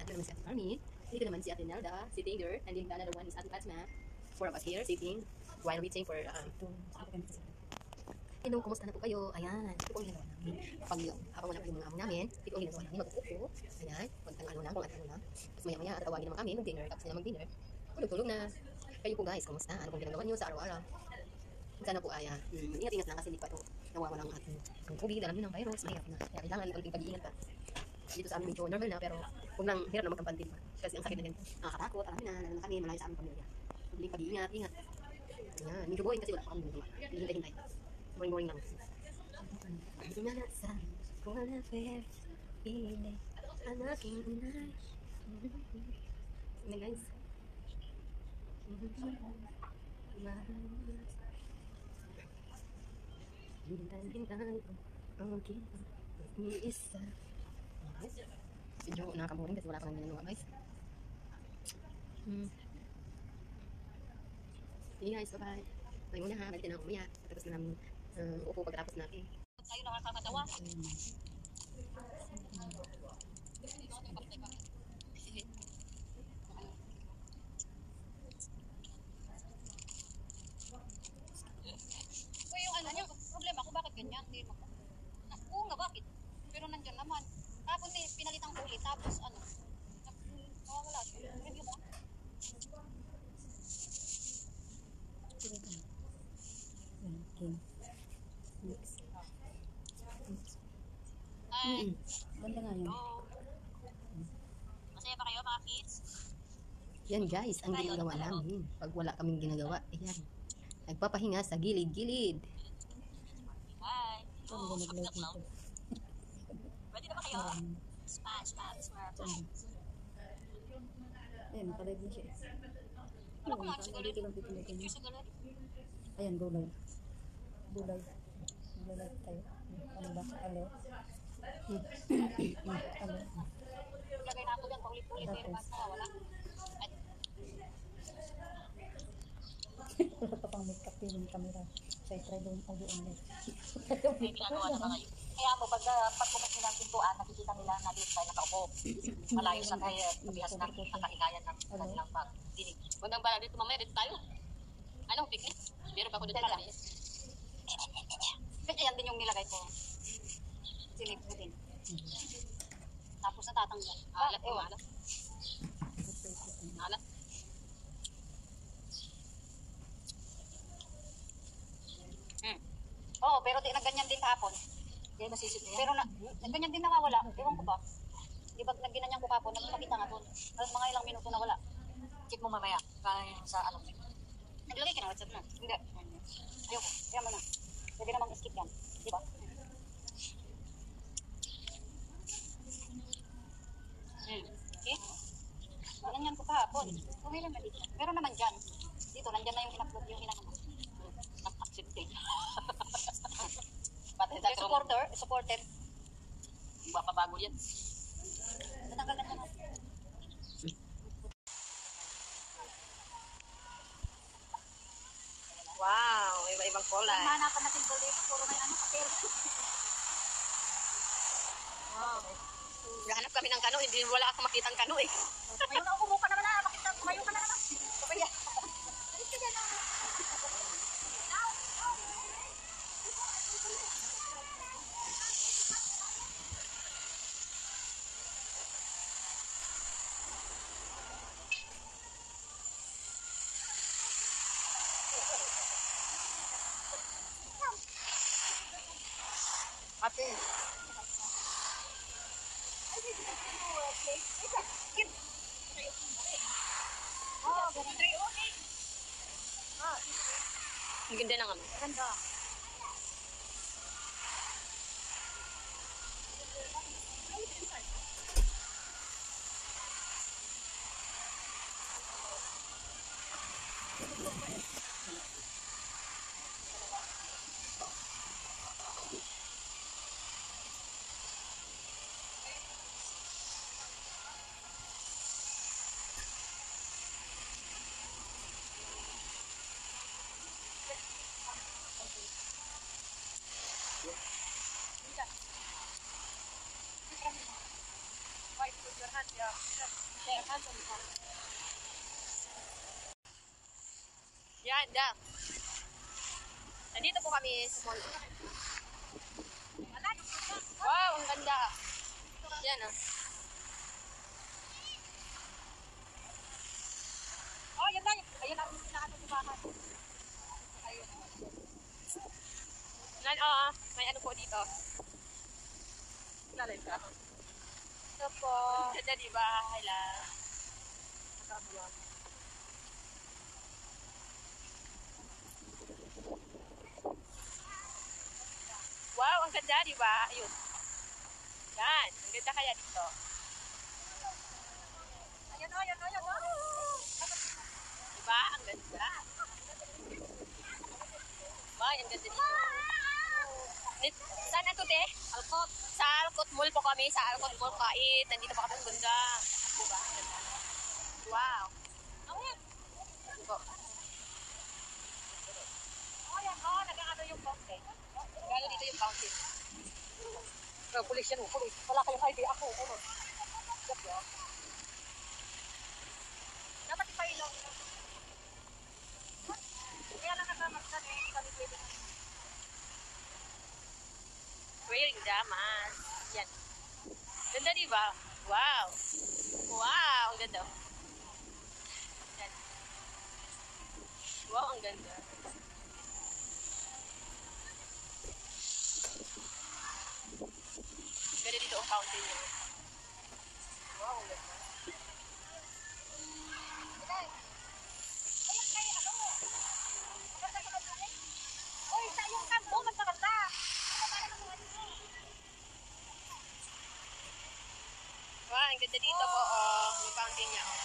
Ito naman si Ate Armin. Dito naman si Ate Nelda, sitting there. And then the another one is Ate Fatma. Four of us here sitting while waiting for hello, kumusta na po kayo? Ayan, ito po ang ginagawa namin. Habang wala pa yung mga amo namin, ito ang ginagawa namin. Mag-uupo. Ayan, ano lang, kung ano lang. Tapos maya-maya, tawagin naman kami mag-dinner. Tapos nila mag-dinner. Tulog-tulog na. Kayo po guys, kumusta? Ano pong ginagawa nyo sa araw-araw? Sana po ay ingat-ingat lang kasi hindi pa ito nawawalan ang ating COVID. Alam nyo ng virus, mahirap na. Kaya kailangan konting pag-iingat pa. Dito sa amin medyo normal na, pero huwag lang hirap na magkampantin pa. Kasi ang sakit na ganito, nakakatakot, alam na, lalo na kami, malayo sa aming pamilya. Huwag pag-iingat, ingat. Ayan, medyo boring kasi wala pa kami mga hintay-hintay. Boring lang. Manasa, kung wala fair, ile, ang aking inay. Ano guys? Hintay-hintay, ang aking isa. Medyo nakakaboring kasi wala pa nang ginagawa guys. Sige guys, bye-bye. Tayo muna ha, balikin na ako maya. Tapos na namin upo pagkatapos natin. Tayo naman kakatawa. Kuya, yung ano niya, problema ko bakit ganyan? Oo nga, bakit? Pero nandyan naman. Tapos pinalitang ulit, tapos ano? Wala siya. Review mo? Okay. Next. Ay, Ganda nga yun. masaya ba kayo mga kids? Yan guys, ang ginagawa namin. Pag wala kaming ginagawa, ayan. Nagpapahinga sa gilid-gilid. Hi. Ito ang nag-live dito. Pwede na ba kayo? Smash. Ayan, nakalive na siya. Ano ko nga sa gallery? Dito lang pipilitin niya. Picture sa gallery? Ayan, go live. Go live. Mag-live tayo. Ano ba? Hello? Hello? Lagay na ako dyan, paulit-ulit. Pero Tapos. basta wala. Ay, Wala pa pang makeup yung camera. Siya try doon audio only. may ginagawa na ba kayo? Kaya mo, pag pumunta nila ang pintuan, nakikita nila na dito tayo nakaupo. Malayo sa kaya, pabihas ng kakahigayan ng kanilang pagdinig. Magandang bala dito, mamaya dito tayo. Anong picnic? Meron pa ako dito sa kanya. Kasi yan din yung nilagay ko. Silip ko din. Tapos natatanggal. Alat ko, alat. Alat. Oo, pero di na ganyan din kahapon. Hindi nasisip niya. Pero ganyan din nawawala. Ewan ko ba? Di ba ginanyan ko kahapon, nagpakita nga doon. Tapos mga ilang minuto nawala. Check mo mamaya. Sa ano. Naglagay ka na WhatsApp na? Hindi. Ayoko. Kaya mo na. Pwede namang skip yan. Di ba? Okay? Ganyan ko kahapon. Kumilan na dito. Pero naman dyan. Dito, nandyan na yung in-upload yung inano mo. Accepting. Pati sa supporter. Papabago yan. Natanggal na naman. Wow, iba-ibang kulay. Mahanapan natin gold dito. Puro may ano, papel. Wow. Gahanap kami ng kano, hindi wala akong makitang kano eh. Ngayon ako kumuha ka naman na. Makita, kumayo ka na naman. Kapaya. Alis ka dyan. Ate. Ang ganda ng ano. Ganda. Wipe with your hand, yeah. Yan, dam. Nandito po kami sa mall. Wow, ang ganda. Yan ah. Oh, yan na. Ayan ang pinakatutubahan. Ayun. May ano po dito. Lalay ka. Ito po. Ganda diba? Hala. Wow, ang ganda diba? Ayun. Yan, ang ganda kaya dito. Ayan o, ayan o, ayan o. Diba? Ang ganda. Ay, ang ganda dito. Saan ito, te? Alcott. Sa Alcott Mall po kami. Sa Alcott Mall kait. Nandito pa kami sa ganda. Diba? Ang ganda. Wow. Ayan. Diba? Oh, ayan o. Nag-ano yung fountain. Gano'n dito yung fountain. Pulis yan o, pulis. Wala kayong idea. Ako, ano. Dapat ipailaw. Kaya lang nagkamagsan eh. Kami pwede na. Wearing damas. Yan. Ganda diba? Wow. Wow, ang ganda. Yan. Wow, ang ganda. Ganda dito ang fountain niya. Wow, ang ganda. Ayan kayo, ano mo? Maganda ka ba eh? Uy, sa iyong kanto, magkaganda. Wow, ang ganda dito po. Oh, yung fountain niya. Oh.